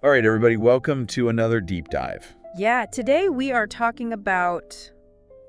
All right, everybody, welcome to another deep dive. Yeah, today we are talking about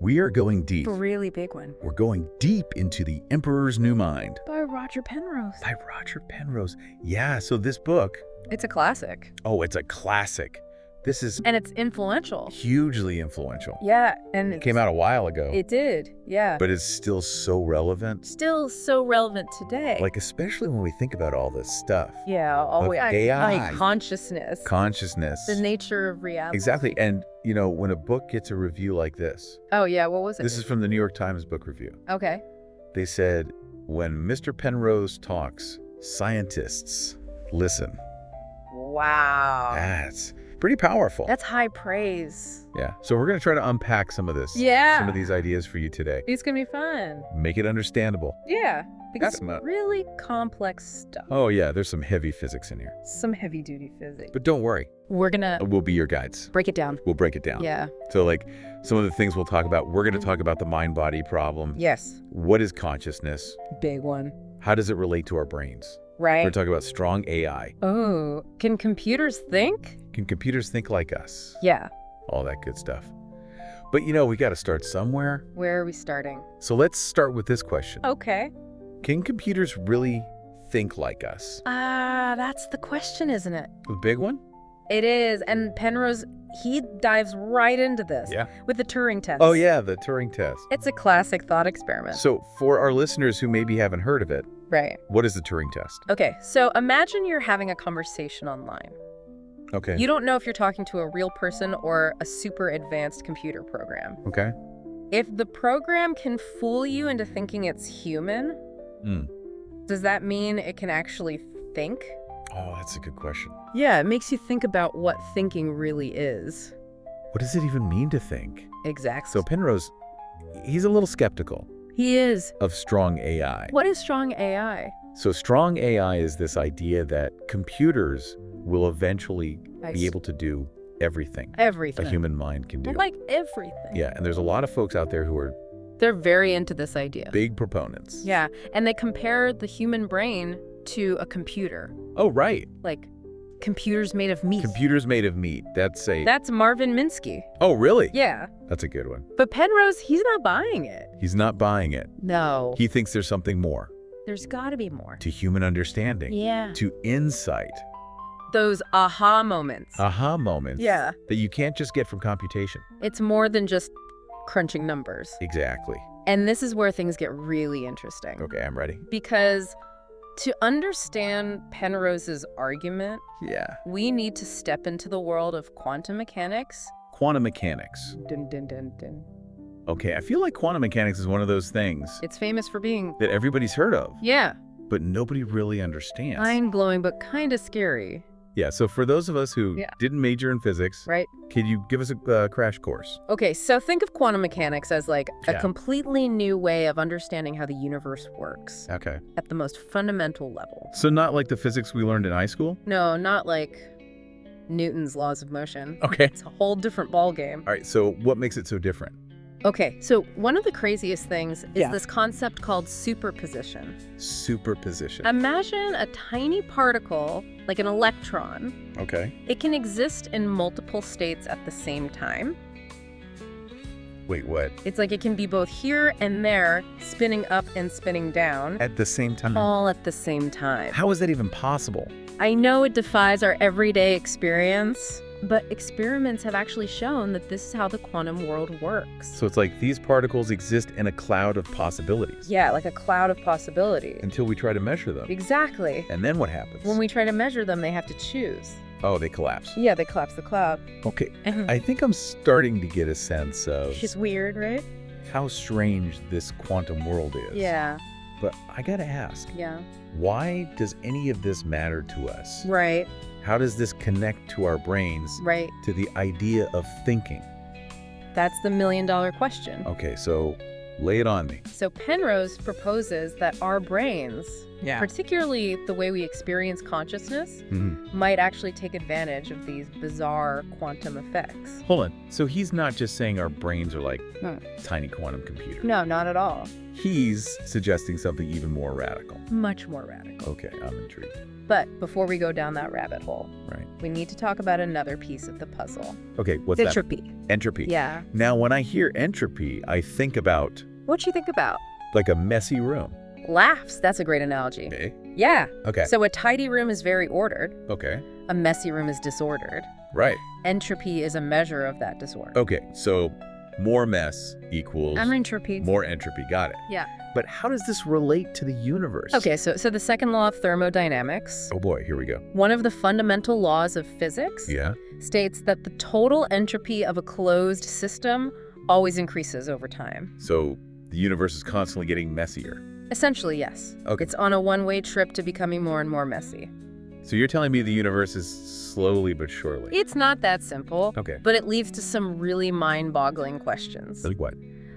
We are going deep. a really big one. We're going deep into The Emperor's New Mind By Roger Penrose. by Roger Penrose. Yeah, so this book, It's a classic. it's a classic. This is And it's influential. hugely influential. Yeah, and It came out a while ago, It did, yeah. but it's still so relevant. Still so relevant today. Like, especially when we think about all this stuff. yeah, of AI. consciousness. Consciousness. The nature of reality. Exactly. And, when a book gets a review like this, Oh, yeah, what was it? this is from the New York Times book review. Okay. They said, when Mr. Penrose talks, scientists listen. Wow. That's pretty powerful. That's high praise. Yeah. So we're going to try to unpack some of this. Yeah. Some of these ideas for you today. It's going to be fun. Make it understandable. Yeah. Because That's it's really complex stuff. Oh, yeah. There's some heavy physics in here. Some heavy-duty physics. But don't worry. We're going to We'll be your guides. break it down. We'll break it down. Yeah. So, like, some of the things we'll talk about, we're going to talk about the mind-body problem. Yes. What is consciousness? Big one. How does it relate to our brains? We're Right. going to talk about strong AI. Oh, can computers think? Can computers think like us? Yeah. All that good stuff. But we got to start somewhere. Where are we starting? So let's start with this question. Okay. Can computers really think like us? That's the question, isn't it? The big one? It is. And Penrose, he dives right into this. Yeah. With the Turing test. Oh, yeah, the Turing test. It's a classic thought experiment. So for our listeners who maybe haven't heard of it, Right. what is the Turing test? Okay, so imagine you're having a conversation online. Okay. You don't know if you're talking to a real person or a super advanced computer program. Okay. If the program can fool you into thinking it's human, Mm. does that mean it can actually think? Oh, that's a good question. Yeah, it makes you think about what thinking really is. What does it even mean to think? Exactly. So Penrose, he's a little skeptical He is. of strong AI. What is strong AI? So strong AI is this idea that computers will eventually I be see. able to do everything Everything. a human mind can do. Like everything. Yeah, and there's a lot of folks out there who are They're very into this idea. big proponents. Yeah, and they compare the human brain to a computer. Oh, right. Like computers made of meat. Computers made of meat. That's Marvin Minsky. Oh, really? Yeah. That's a good one. But Penrose, he's not buying it. He's not buying it. No. He thinks there's something more There's got to be more. to human understanding, Yeah. to insight, Those aha moments. aha moments Yeah. that you can't just get from computation. It's more than just crunching numbers. Exactly. And this is where things get really interesting. Okay, I'm ready. Because to understand Penrose's argument, Yeah. we need to step into the world of quantum mechanics. Quantum mechanics. Dun, dun, dun, dun. Okay, I feel like quantum mechanics is one of those things It's famous for being, that everybody's heard of, yeah, but nobody really understands. mind-blowing, but kind of scary, Yeah, so for those of us who Yeah. didn't major in physics, right? can you give us a crash course? Okay, so think of quantum mechanics as like a Yeah. completely new way of understanding how the universe works Okay. at the most fundamental level. So not like the physics we learned in high school? No, not like Newton's laws of motion. Okay. It's a whole different ballgame. All right, so what makes it so different? Okay, so one of the craziest things is Yeah. this concept called superposition. Superposition. Imagine a tiny particle, like an electron. Okay. It can exist in multiple states at the same time. Wait, what? It's like it can be both here and there, spinning up and spinning down, At the same time? all at the same time. How is that even possible? I know it defies our everyday experience, but experiments have actually shown that this is how the quantum world works. So it's like these particles exist in a cloud of possibilities Yeah, like a cloud of possibilities. until we try to measure them. Exactly. And then what happens? When we try to measure them, they have to choose. Oh, they collapse. Yeah, they collapse the cloud. Okay. I think I'm starting to get a sense of It's weird, right? how strange this quantum world is. Yeah, But I gotta ask, yeah. why does any of this matter to us? Right, How does this connect to our brains, right. to the idea of thinking? That's the million-dollar question. Okay, so lay it on me. So Penrose proposes that our brains, particularly the way we experience consciousness, Mhm. might actually take advantage of these bizarre quantum effects. Hold on. So he's not just saying our brains are like No. tiny quantum computers. No, not at all. He's suggesting something even more radical. Much more radical. Okay, I'm intrigued. But before we go down that rabbit hole, Right. we need to talk about another piece of the puzzle. Okay, what's that? Entropy. Entropy. Yeah. Now, when I hear entropy, I think about What you think about? like a messy room. Laughs. That's a great analogy. Okay. Yeah. Okay. So a tidy room is very ordered. Okay. A messy room is disordered. Right. Entropy is a measure of that disorder. Okay, so more mess equals Entropy. more entropy. Got it. Yeah. But how does this relate to the universe? Okay, so the second law of thermodynamics, Oh boy, here we go. one of the fundamental laws of physics, Yeah. states that the total entropy of a closed system always increases over time. So the universe is constantly getting messier. Essentially, yes. Okay. It's on a one-way trip to becoming more and more messy. So you're telling me the universe is slowly but surely. It's not that simple, Okay. but it leads to some really mind-boggling questions. Like what?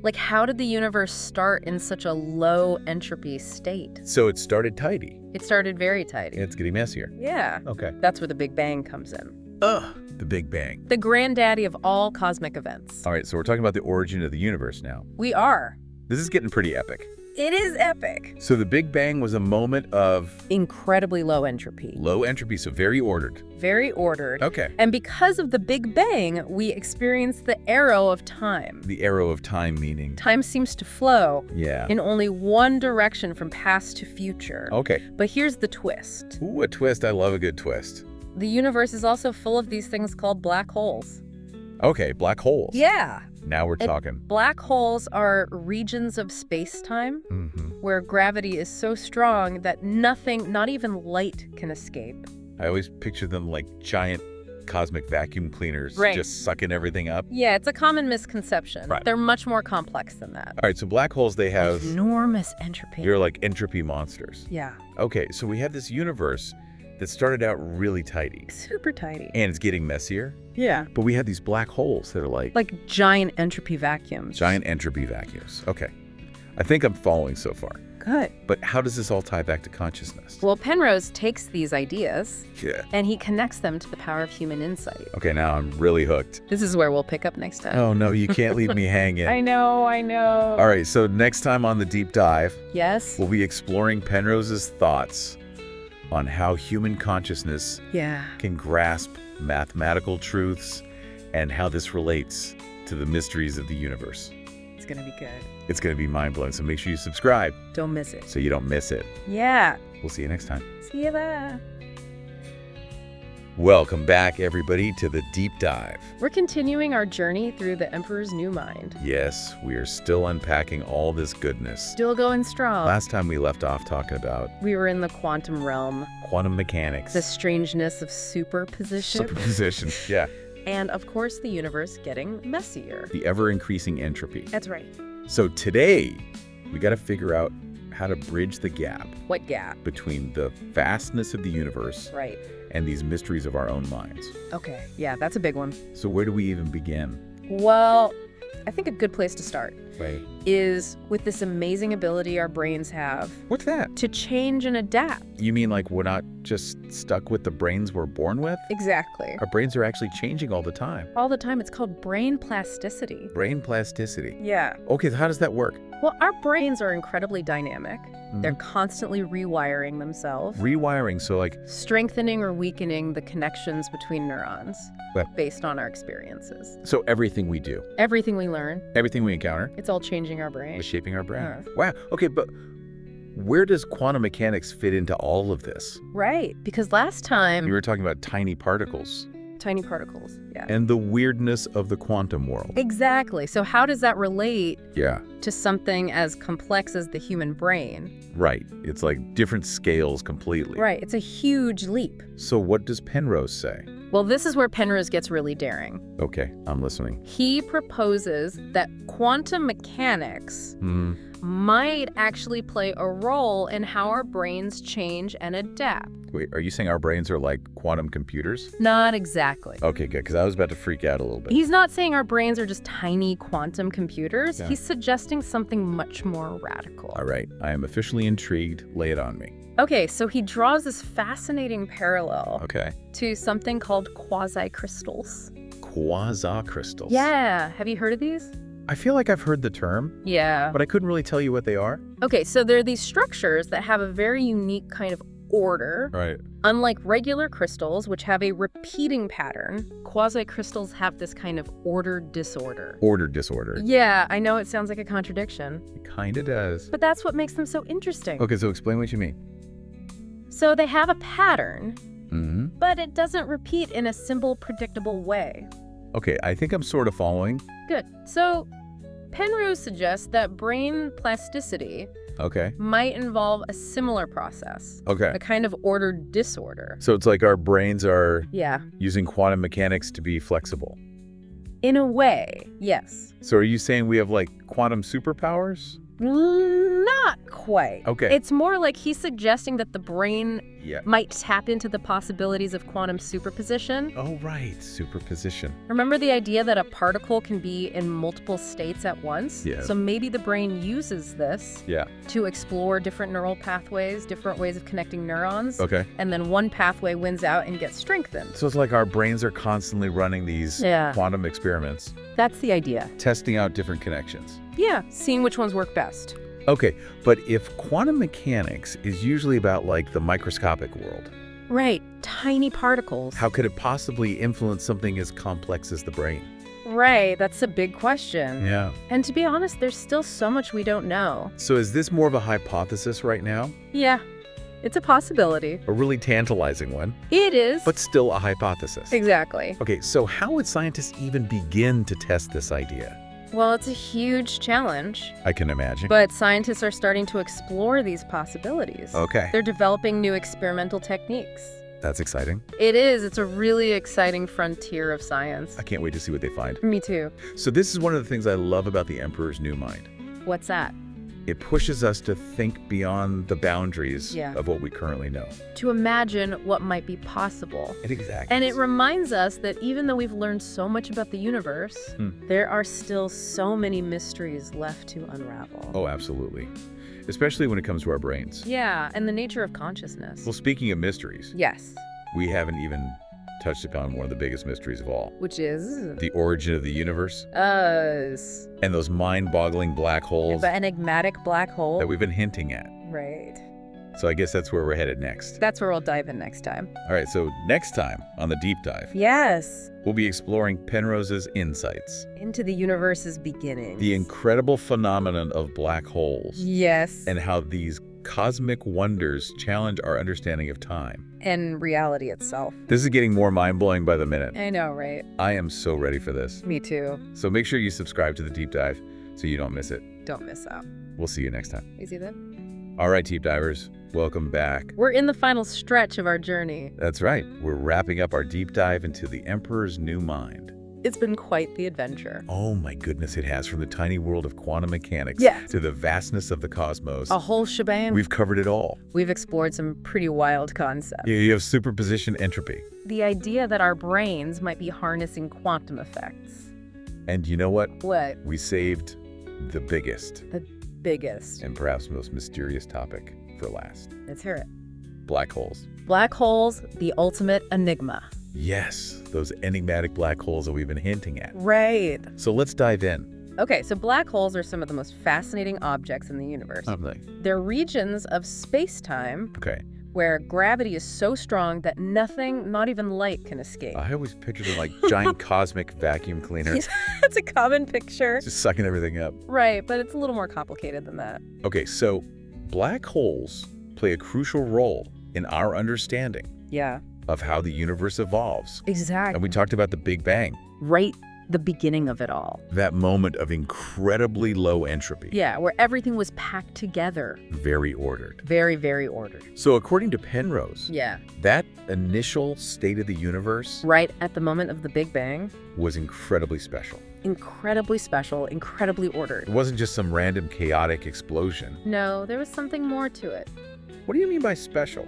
Like, how did the universe start in such a low entropy state? So it started tidy. It started very tidy. It's getting messier. Yeah. Okay. That's where the Big Bang comes in. Ugh, the Big Bang. The granddaddy of all cosmic events. All right, so we're talking about the origin of the universe now. We are. This is getting pretty epic. It is epic. So the Big Bang was a moment of Incredibly low entropy. low entropy, so very ordered. Very ordered. Okay. And because of the Big Bang, we experience the arrow of time. The arrow of time meaning. Time seems to flow Yeah. in only one direction from past to future. Okay. But here's the twist. Ooh, a twist. I love a good twist. The universe is also full of these things called black holes. Okay, black holes. Yeah. Now we're talking. Black holes are regions of space-time Mm-hmm. where gravity is so strong that nothing, not even light, can escape. I always picture them like giant cosmic vacuum cleaners, Right. just sucking everything up. Yeah, it's a common misconception. Right. They're much more complex than that. All right, so black holes, they have, Enormous entropy. you're like entropy monsters. Yeah. Okay, so we have this universe that started out really tidy, Super tidy. and it's getting messier, Yeah. but we have these black holes that are like giant entropy vacuums. giant entropy vacuums. Okay, I think I'm following so far. Good. But how does this all tie back to consciousness? Well, Penrose takes these ideas Yeah. and he connects them to the power of human insight. Okay, now I'm really hooked. This is where we'll pick up next time. Oh no, you can't leave me hanging. I know. All right, so next time on the deep dive, Yes? we'll be exploring Penrose's thoughts on how human consciousness Yeah. can grasp mathematical truths and how this relates to the mysteries of the universe. It's going to be good. It's going to be mind-blowing, so make sure you subscribe Don't miss it. so you don't miss it. Yeah. We'll see you next time. See you there. Welcome back, everybody, to the deep dive. We're continuing our journey through the Emperor's New Mind. Yes, we are still unpacking all this goodness. Still going strong. Last time we left off talking about We were in the quantum realm, quantum mechanics. the strangeness of superposition, Superposition. Yeah. and of course the universe getting messier. The ever-increasing entropy. That's right. So today, we got to figure out how to bridge the gap What gap? between the vastness of the universe Right. and these mysteries of our own minds. Okay. Yeah, that's a big one. So where do we even begin? Well, I think a good place to start Right. is with this amazing ability our brains have What's that? to change and adapt. You mean like we're not just stuck with the brains we're born with? Exactly. Our brains are actually changing all the time. All the time. It's called brain plasticity. Brain plasticity. Yeah. Okay, so how does that work? Well, our brains are incredibly dynamic. Mhm. They're constantly rewiring themselves, Rewiring, so like, strengthening or weakening the connections between neurons But- based on our experiences. so everything we do, Everything we learn, everything we encounter it's all changing our brain. is shaping our brain. Yeah. Wow. Okay, but where does quantum mechanics fit into all of this? Right. Because last time, You were talking about tiny particles tiny particles. Yeah. and the weirdness of the quantum world. Exactly. So how does that relate Yeah, to something as complex as the human brain? right. It's like different scales completely. Right. It's a huge leap. So what does Penrose say? Well, this is where Penrose gets really daring. Okay, I'm listening. He proposes that quantum mechanics Hmm. might actually play a role in how our brains change and adapt. Wait, are you saying our brains are like quantum computers? Not exactly. Okay, good, because I was about to freak out a little bit. He's not saying our brains are just tiny quantum computers. Yeah. He's suggesting something much more radical. All right, I am officially intrigued. Lay it on me. Okay, so he draws this fascinating parallel Okay. to something called quasi-crystals. Quasi-crystals. Yeah, have you heard of these? I feel like I've heard the term, Yeah. but I couldn't really tell you what they are. Okay, so they're these structures that have a very unique kind of order Right. Unlike regular crystals, which have a repeating pattern, quasi-crystals have this kind of ordered disorder. Ordered disorder. Yeah, I know it sounds like a contradiction, It kind of does. but that's what makes them so interesting. Okay, so explain what you mean. So they have a pattern, Mm-hmm. but it doesn't repeat in a simple, predictable way. Okay, I think I'm sort of following. Good. So Penrose suggests that brain plasticity Okay. might involve a similar process, Okay. a kind of ordered disorder. So it's like our brains are Yeah. using quantum mechanics to be flexible. In a way, yes. So are you saying we have like quantum superpowers? Not quite. Okay. It's more like he's suggesting that the brain Yeah. might tap into the possibilities of quantum superposition. Oh, right. Superposition. Remember the idea that a particle can be in multiple states at once? Yeah. So maybe the brain uses this Yeah. to explore different neural pathways, different ways of connecting neurons. Okay. And then one pathway wins out and gets strengthened. So it's like our brains are constantly running these Yeah. quantum experiments, That's the idea. testing out different connections. Yeah, seeing which ones work best. Okay, but if quantum mechanics is usually about like the microscopic world, Right, tiny particles. how could it possibly influence something as complex as the brain? Right, that's a big question. Yeah. And to be honest, there's still so much we don't know. So is this more of a hypothesis right now? Yeah, it's a possibility. A really tantalizing one, It is. but still a hypothesis. Exactly. Okay, so how would scientists even begin to test this idea? Well, it's a huge challenge, I can imagine. but scientists are starting to explore these possibilities. Okay, They're developing new experimental techniques. that's exciting. It is. It's a really exciting frontier of science. I can't wait to see what they find. Me too. So this is one of the things I love about the Emperor's New Mind. What's that? It pushes us to think beyond the boundaries Yeah. of what we currently know. To imagine what might be possible. Exactly. And it reminds us that even though we've learned so much about the universe, there are still so many mysteries left to unravel. Oh, absolutely. Especially when it comes to our brains. Yeah, and the nature of consciousness. Well, speaking of mysteries, Yes. we haven't even touched upon one of the biggest mysteries of all. Which is? The origin of the universe Us. and those mind-boggling black holes The enigmatic black hole. that we've been hinting at. Right. So I guess that's where we're headed next. That's where we'll dive in next time. All right, so next time on the deep dive, Yes. we'll be exploring Penrose's insights, Into the universe's beginning. the incredible phenomenon of black holes, Yes. and how these cosmic wonders challenge our understanding of time. And reality itself. This is getting more mind-blowing by the minute. I know, right? I am so ready for this. Me too. So make sure you subscribe to the deep dive so you don't miss it. Don't miss out. We'll see you next time. You see that? All right, deep divers, welcome back. We're in the final stretch of our journey. That's right. We're wrapping up our deep dive into the Emperor's New Mind. It's been quite the adventure. Oh my goodness, it has, from the tiny world of quantum mechanics Yeah. to the vastness of the cosmos. A whole shebang. We've covered it all. We've explored some pretty wild concepts. You have superposition entropy. The idea that our brains might be harnessing quantum effects. And you know what? What? We saved the biggest The biggest. and perhaps most mysterious topic for last. Let's hear it. Black holes. Black holes, the ultimate enigma. Yes, those enigmatic black holes that we've been hinting at. Right. So let's dive in. Okay, so black holes are some of the most fascinating objects in the universe. Lovely. They're regions of space-time Okay. where gravity is so strong that nothing, not even light, can escape. I always pictured them like giant cosmic vacuum cleaners, That's a common picture. just sucking everything up. Right, but it's a little more complicated than that. Okay, so black holes play a crucial role in our understanding Yeah, of how the universe evolves. exactly. And we talked about the Big Bang, Right, the beginning of it all. that moment of incredibly low entropy. Yeah, where everything was packed together. Very ordered. Very, very ordered. So according to Penrose, Yeah. that initial state of the universe Right at the moment of the Big Bang, was incredibly special. incredibly special, incredibly ordered. It wasn't just some random chaotic explosion. No, there was something more to it. What do you mean by special?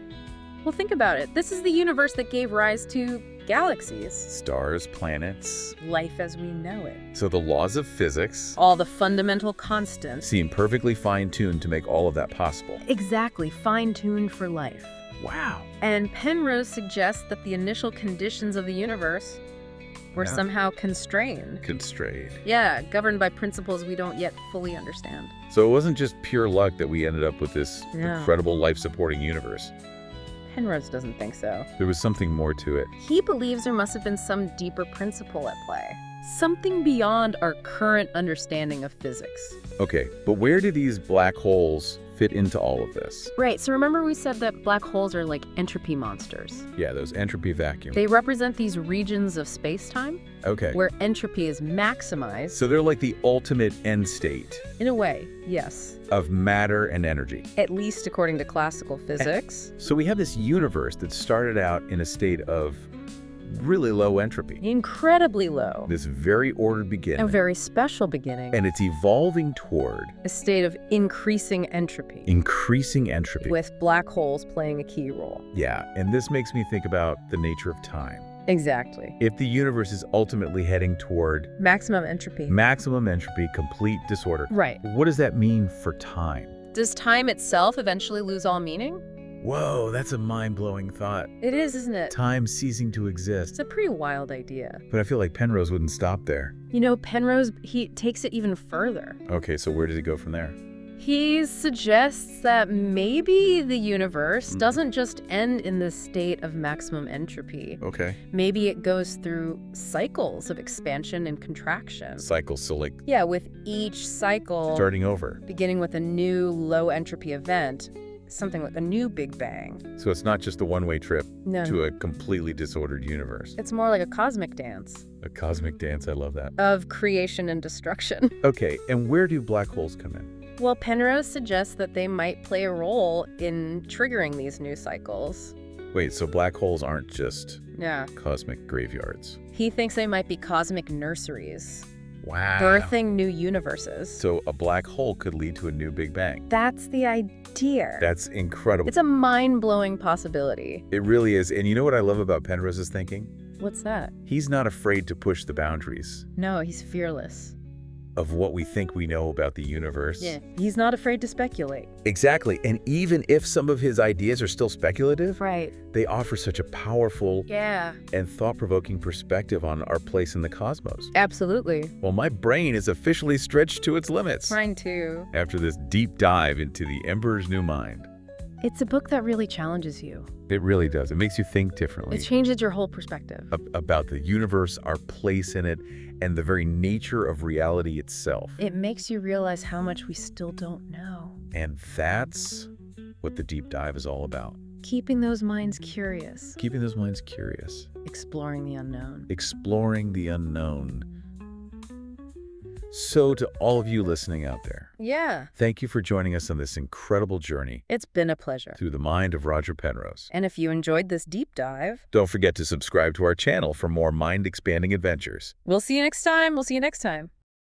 Well, think about it. This is the universe that gave rise to galaxies. Stars, planets. Life as we know it. So the laws of physics All the fundamental constants. seem perfectly fine-tuned to make all of that possible. Exactly, fine-tuned for life. Wow. And Penrose suggests that the initial conditions of the universe were Yeah. somehow constrained. Constrained. Yeah, governed by principles we don't yet fully understand. So it wasn't just pure luck that we ended up with this Yeah. incredible life-supporting universe. Penrose doesn't think so. There was something more to it. He believes there must have been some deeper principle at play. Something beyond our current understanding of physics. Okay, but where do these black holes fit into all of this? Right, so remember we said that black holes are like entropy monsters. Yeah, those entropy vacuum. They represent these regions of space-time Okay. where entropy is maximized. So they're like the ultimate end state In a way, yes. of matter and energy. At least according to classical physics. So we have this universe that started out in a state of really low entropy. Incredibly low. This very ordered beginning. A very special beginning. And it's evolving toward A state of increasing entropy. increasing entropy. With black holes playing a key role. Yeah, and this makes me think about the nature of time. Exactly. If the universe is ultimately heading toward Maximum entropy. maximum entropy, complete disorder, Right. what does that mean for time? Does time itself eventually lose all meaning? Whoa, that's a mind-blowing thought. It is, isn't it? Time ceasing to exist. It's a pretty wild idea. But I feel like Penrose wouldn't stop there. You know, Penrose, he takes it even further. Okay, so where does he go from there? He suggests that maybe the universe doesn't just end in this state of maximum entropy. Okay. Maybe it goes through cycles of expansion and contraction. Cycle, so like Yeah, with each cycle starting over. beginning with a new low entropy event, something like a new Big Bang. So it's not just a one-way trip No. to a completely disordered universe. It's more like a cosmic dance A cosmic dance, I love that. of creation and destruction. Okay, and where do black holes come in? Well, Penrose suggests that they might play a role in triggering these new cycles. Wait, so black holes aren't just Yeah. cosmic graveyards? He thinks they might be cosmic nurseries, Wow. birthing new universes. So a black hole could lead to a new Big Bang. That's the idea. That's incredible. It's a mind-blowing possibility. It really is. And you know what I love about Penrose's thinking? What's that? He's not afraid to push the boundaries No, he's fearless. of what we think we know about the universe. Yeah. He's not afraid to speculate. Exactly. And even if some of his ideas are still speculative, Right. they offer such a powerful Yeah. and thought-provoking perspective on our place in the cosmos. Absolutely. Well, my brain is officially stretched to its limits Mine too. after this deep dive into the Emperor's New Mind. It's a book that really challenges you. It really does. It makes you think differently It changes your whole perspective. about the universe, our place in it, and the very nature of reality itself. It makes you realize how much we still don't know. And that's what the deep dive is all about. Keeping those minds curious. Keeping those minds curious. Exploring the unknown. Exploring the unknown. So to all of you listening out there, Yeah. thank you for joining us on this incredible journey It's been a pleasure. through the mind of Roger Penrose. And if you enjoyed this deep dive, Don't forget to subscribe to our channel for more mind-expanding adventures. we'll see you next time.